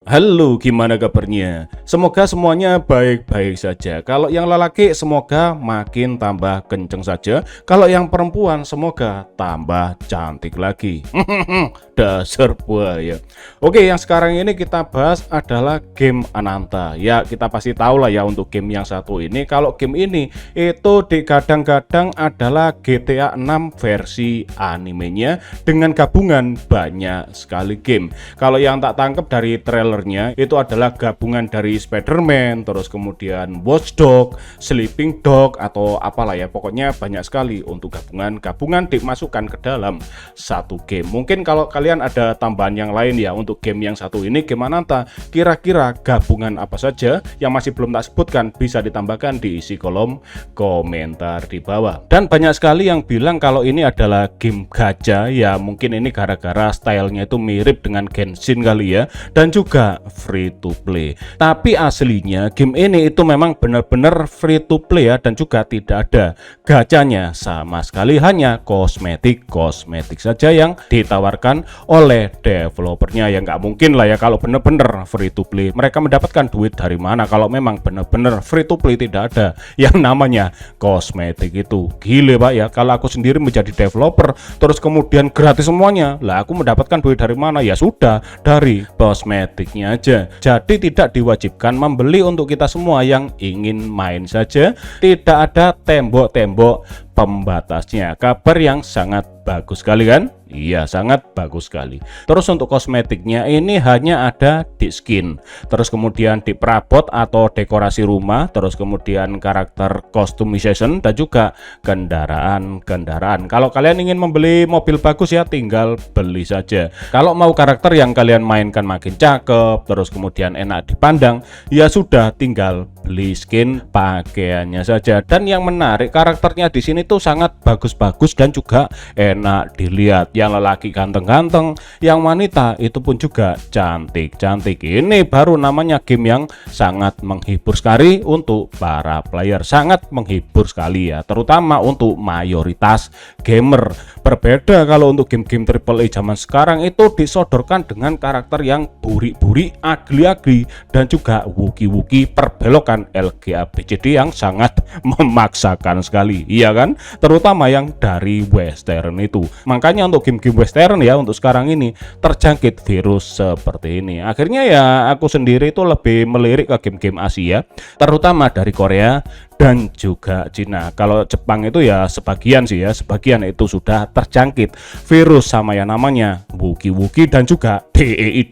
Halo, gimana kabarnya? Semoga semuanya baik-baik saja. Kalau yang lelaki semoga makin tambah kenceng saja. Kalau yang perempuan semoga tambah cantik lagi. Dasar buaya. Oke, yang sekarang ini kita bahas adalah game Ananta. Ya, kita pasti tahu lah ya untuk game yang satu ini. Kalau game ini itu digadang-gadang adalah GTA 6 versi animenya dengan gabungan banyak sekali game. Kalau yang tak tangkap dari trailer itu adalah gabungan dari Spider-Man, terus kemudian Watch Dogs, Sleeping Dog atau apalah ya, pokoknya banyak sekali untuk gabungan dimasukkan ke dalam satu game. Mungkin kalau kalian ada tambahan yang lain ya untuk game yang satu ini, game Ananta, kira-kira gabungan apa saja yang masih belum tak sebutkan bisa ditambahkan di isi kolom komentar di bawah. Dan banyak sekali yang bilang kalau ini adalah game gacha ya, mungkin ini gara-gara stylenya itu mirip dengan Genshin kali ya, dan juga free to play. Tapi aslinya game ini itu memang benar-benar free to play ya, dan juga tidak ada gacanya sama sekali, hanya kosmetik saja yang ditawarkan oleh developernya. Ya nggak mungkin lah ya kalau benar-benar free to play. Mereka mendapatkan duit dari mana kalau memang benar-benar free to play, tidak ada yang namanya kosmetik itu. Gile Pak ya, kalau aku sendiri menjadi developer terus kemudian gratis semuanya, lah aku mendapatkan duit dari mana? Ya sudah, dari kosmetiknya aja. Jadi tidak diwajibkan membeli untuk kita semua yang ingin main saja. Tidak ada tembok-tembok pembatasnya. Kabar yang sangat bagus sekali kan? Iya, sangat bagus sekali. Terus untuk kosmetiknya ini hanya ada di skin, terus kemudian di perabot atau dekorasi rumah, terus kemudian karakter customization, dan juga kendaraan. Kalau kalian ingin membeli mobil bagus ya tinggal beli saja. Kalau mau karakter yang kalian mainkan makin cakep, terus kemudian enak dipandang, ya sudah tinggal beli skin pakaiannya saja. Dan yang menarik, karakternya di sini tuh sangat bagus-bagus dan juga enak dilihat. Yang lelaki ganteng-ganteng, yang wanita itu pun juga cantik-cantik. Ini baru namanya game yang sangat menghibur sekali untuk para player, sangat menghibur sekali ya, terutama untuk mayoritas gamer. Berbeda kalau untuk game-game AAA zaman sekarang itu disodorkan dengan karakter yang buri-buri, ugly dan juga wuki-wuki, perbelokan LGBTQI yang sangat memaksakan sekali, iya kan? Terutama yang dari western itu. Makanya untuk game-game western ya untuk sekarang ini terjangkit virus seperti ini. Akhirnya ya aku sendiri itu lebih melirik ke game-game Asia, terutama dari Korea dan juga Cina. Kalau Jepang itu ya sebagian sih ya, sebagian itu sudah terjangkit virus sama yang namanya wuki-wuki dan juga DEI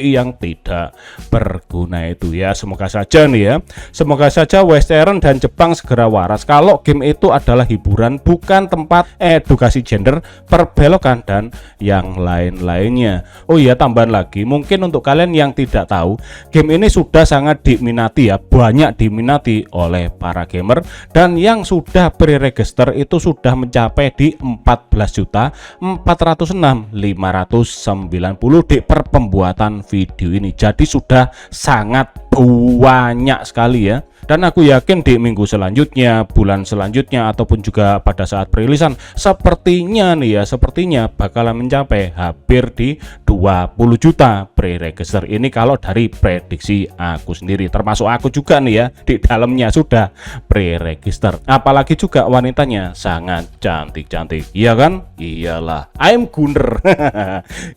yang tidak berguna itu ya. Semoga saja nih ya, semoga saja western dan Jepang segera waras kalau game itu adalah hiburan, bukan tempat edukasi gender, perbelokan dan yang lain-lainnya. Oh iya, tambahan lagi, mungkin untuk kalian yang tidak tahu, game ini sudah sangat diminati ya, banyak diminati oleh para gamer, dan yang sudah pre-register itu sudah mencapai di 14.406.590 di per pembuatan video ini. Jadi sudah sangat banyak sekali ya. Dan aku yakin di minggu selanjutnya, bulan selanjutnya, ataupun juga pada saat perilisan, sepertinya nih ya, sepertinya bakalan mencapai hampir di 20 juta pre-register ini kalau dari prediksi aku sendiri, termasuk aku juga nih ya, di dalamnya sudah pre-register. Apalagi juga wanitanya sangat cantik-cantik, iya kan? Iyalah, I'm Gunner.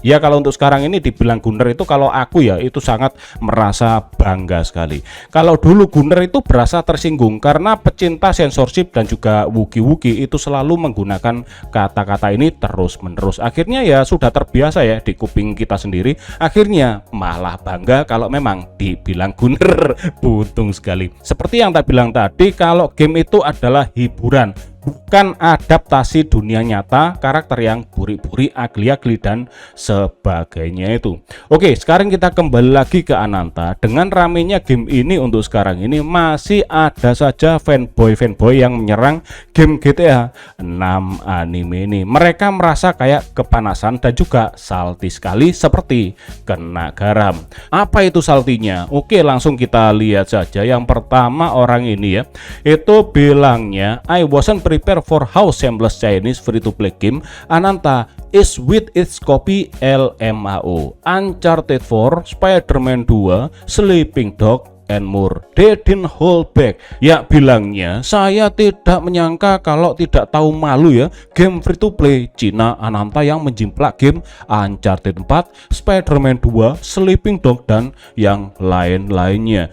Ya kalau untuk sekarang ini dibilang Gunner itu, kalau aku ya itu sangat merasa bangga sekali. Kalau dulu Gunner itu berasa tersinggung karena pecinta sensorship dan juga wuki-wuki itu selalu menggunakan kata-kata ini terus-menerus. Akhirnya ya sudah terbiasa ya di kuping kita sendiri. Akhirnya malah bangga kalau memang dibilang Gunner. Buntung sekali. Seperti yang tak bilang tadi, kalau game itu adalah hiburan, bukan adaptasi dunia nyata, karakter yang buri-buri, ugly dan sebagainya itu. Oke, sekarang kita kembali lagi ke Ananta. Dengan ramenya game ini untuk sekarang ini masih ada saja fanboy yang menyerang game GTA 6 anime ini. Mereka merasa kayak kepanasan dan juga salty sekali, seperti kena garam. Apa itu saltinya? Oke, langsung kita lihat saja. Yang pertama, orang ini ya, itu bilangnya I wasn't prepare for how seamless Chinese free-to-play game Ananta is with its copy LMAO, Uncharted 4, Spider-Man 2, Sleeping Dog, and more. They didn't hold back. Ya bilangnya, saya tidak menyangka kalau tidak tahu malu ya, game free to play Cina Ananta yang menjimplak game Uncharted 4, Spider-Man 2, Sleeping Dog, dan yang lain-lainnya.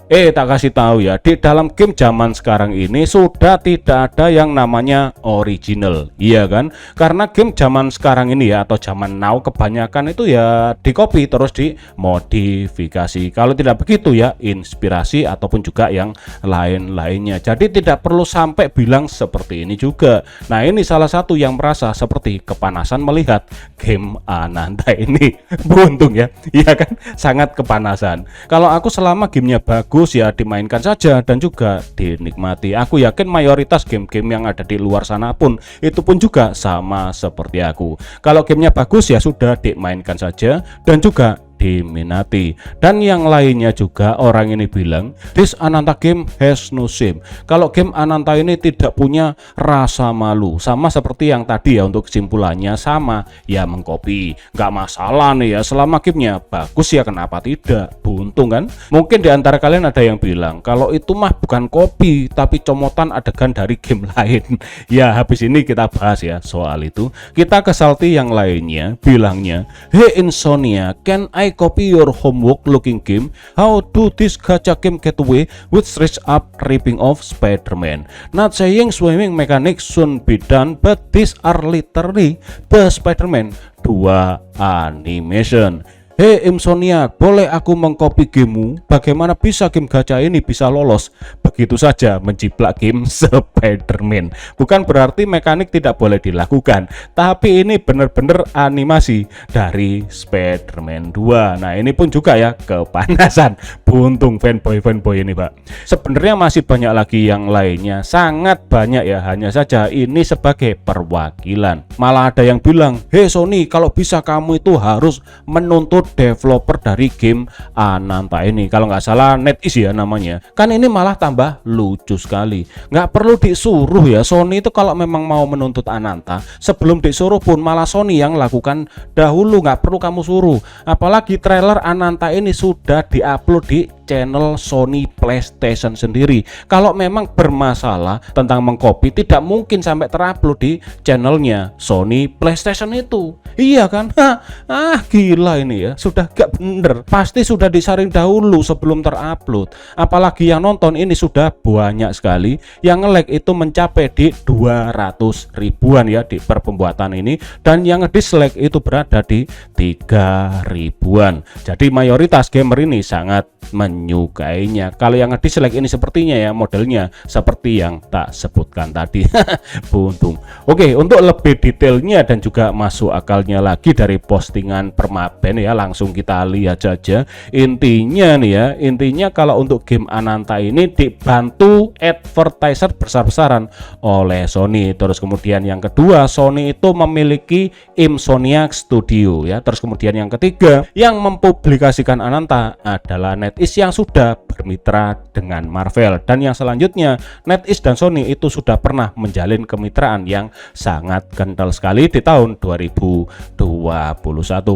Tak kasih tahu ya, di dalam game zaman sekarang ini sudah tidak ada yang namanya original, iya kan? Karena game zaman sekarang ini ya, atau zaman now, kebanyakan itu ya di copy terus dimodifikasi. Kalau tidak begitu ya inspirasi ataupun juga yang lain-lainnya. Jadi tidak perlu sampai bilang seperti ini juga. Nah, ini salah satu yang merasa seperti kepanasan melihat game Ananta ini. Beruntung ya, iya kan? Sangat kepanasan. Kalau aku selama gamenya bagus ya dimainkan saja dan juga dinikmati. Aku yakin mayoritas game-game yang ada di luar sana pun itu pun juga sama seperti aku. Kalau gamenya bagus ya sudah dimainkan saja dan juga diminati. Dan yang lainnya juga, orang ini bilang this Ananta game has no shame. Kalau game Ananta ini tidak punya rasa malu, sama seperti yang tadi ya, untuk kesimpulannya sama ya, mengcopy nggak masalah nih ya, selama gamenya bagus ya kenapa tidak. Buntung kan? Mungkin di antara kalian ada yang bilang kalau itu mah bukan copy tapi comotan adegan dari game lain. Ya habis ini kita bahas ya soal itu. Kita ke Salty yang lainnya, bilangnya hey Insomnia, can I copy your homework looking game? How do this gacha game get away with straight up ripping off Spider-Man? Not saying swimming mechanics soon be done, but these are literally the Spider-Man 2 animation. Hey Insomnia, boleh aku mengcopy gamemu? Bagaimana bisa game gacha ini bisa lolos begitu saja menjiplak game Spider-Man? Bukan berarti mekanik tidak boleh dilakukan, tapi ini benar-benar animasi dari Spider-Man 2. Nah ini pun juga ya kepanasan. Buntung fanboy ini Pak. Sebenarnya masih banyak lagi yang lainnya, sangat banyak ya, hanya saja ini sebagai perwakilan. Malah ada yang bilang, hey Sony, kalau bisa kamu itu harus menuntut developer dari game Ananta ini. Kalau nggak salah NetEase ya namanya. Kan ini malah tambah lucu sekali. Nggak perlu disuruh ya, Sony itu kalau memang mau menuntut Ananta, sebelum disuruh pun malah Sony yang lakukan dahulu, nggak perlu kamu suruh. Apalagi trailer Ananta ini sudah diupload di channel Sony PlayStation sendiri. Kalau memang bermasalah tentang mengcopy, tidak mungkin sampai terupload di channelnya Sony PlayStation itu. Iya kan? Gila ini ya, sudah gak bener. Pasti sudah disaring dahulu sebelum terupload. Apalagi yang nonton ini sudah banyak sekali. Yang nge-like itu mencapai di 200 ribuan ya di per pembuatan ini, dan yang dislike itu berada di 3 ribuan. Jadi mayoritas gamer ini sangat menyukainya. Kalau yang dislike ini sepertinya ya modelnya seperti yang tak sebutkan tadi. Buntung. Oke, untuk lebih detailnya dan juga masuk akalnya lagi dari postingan Permaben ya, langsung kita lihat saja. Intinya nih ya, intinya kalau untuk game Ananta ini dibantu advertiser besar-besaran oleh Sony. Terus kemudian yang kedua, Sony itu memiliki Insomniac Studio ya. Terus kemudian yang ketiga, yang mempublikasikan Ananta adalah NetEase yang sudah bermitra dengan Marvel. Dan yang selanjutnya, NetEase dan Sony itu sudah pernah menjalin kemitraan yang sangat kental sekali di tahun 2021.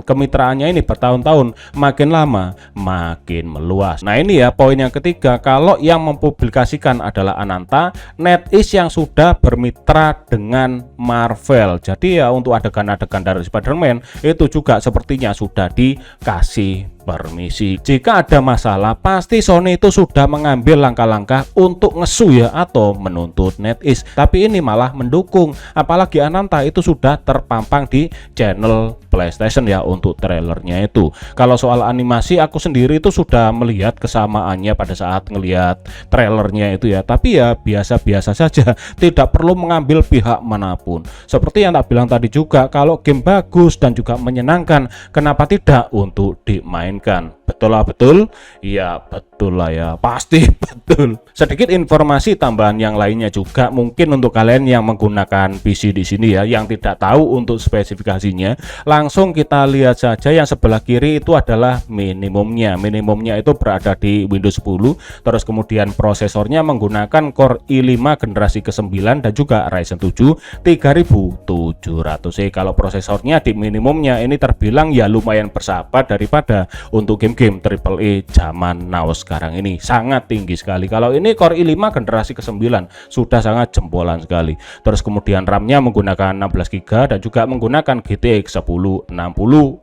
Kemitraannya ini bertahun-tahun, makin lama makin meluas. Nah ini ya poin yang ketiga, kalau yang mempublikasikan adalah Ananta, NetEase yang sudah bermitra dengan Marvel. Jadi ya untuk adegan-adegan dari Spider-Man itu juga sepertinya sudah dikasih permisi. Jika ada masalah, pasti Sony itu sudah mengambil langkah-langkah untuk ngesu ya, atau menuntut NetEase. Tapi ini malah mendukung, apalagi Ananta itu sudah terpampang di channel PlayStation ya untuk trailernya itu. Kalau soal animasi, aku sendiri itu sudah melihat kesamaannya pada saat ngelihat trailernya itu ya. Tapi ya biasa-biasa saja, tidak perlu mengambil pihak manapun. Seperti yang tak bilang tadi juga, kalau game bagus dan juga menyenangkan, kenapa tidak untuk dimainkan? mainkan. Betul lah betul? Iya betul lah ya, pasti betul. Sedikit informasi tambahan yang lainnya juga mungkin untuk kalian yang menggunakan PC di sini ya, yang tidak tahu untuk spesifikasinya, langsung kita lihat saja yang sebelah kiri itu adalah minimumnya. Minimumnya itu berada di Windows 10, terus kemudian prosesornya menggunakan Core i5 generasi ke-9 dan juga Ryzen 7 3700E. Kalau prosesornya di minimumnya ini terbilang ya lumayan bersahabat daripada untuk game-game AAA zaman now sekarang ini, sangat tinggi sekali. Kalau ini Core i5 generasi ke-9 sudah sangat jempolan sekali. Terus kemudian RAM-nya menggunakan 16GB dan juga menggunakan GTX 1060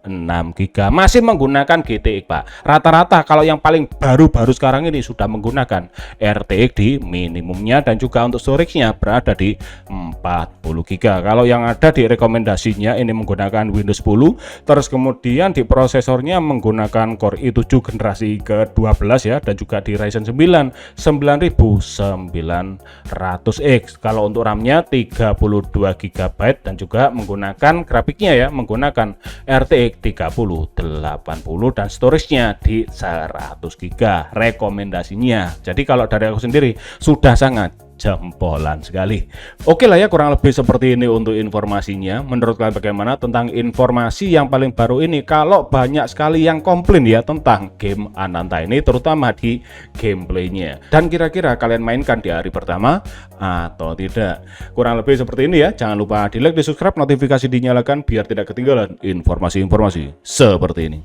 6GB. Masih menggunakan GTX, Pak. Rata-rata kalau yang paling baru-baru sekarang ini sudah menggunakan RTX di minimumnya dan juga untuk storage-nya berada di 40GB. Kalau yang ada di rekomendasinya ini menggunakan Windows 10, terus kemudian di prosesornya menggunakan Core i7 generasi ke-12 ya, dan juga di Ryzen 9 9900X. Kalau untuk RAM-nya 32GB dan juga menggunakan grafiknya ya, menggunakan RTX 3080 dan storage-nya di 100GB rekomendasinya. Jadi kalau dari aku sendiri sudah sangat jempolan sekali. Oke lah ya, kurang lebih seperti ini untuk informasinya. Menurut kalian bagaimana tentang informasi yang paling baru ini? Kalau banyak sekali yang komplain ya tentang game Ananta ini, terutama di gameplaynya. Dan kira-kira kalian mainkan di hari pertama atau tidak? Kurang lebih seperti ini ya. Jangan lupa di like, di subscribe, notifikasi dinyalakan biar tidak ketinggalan informasi-informasi seperti ini.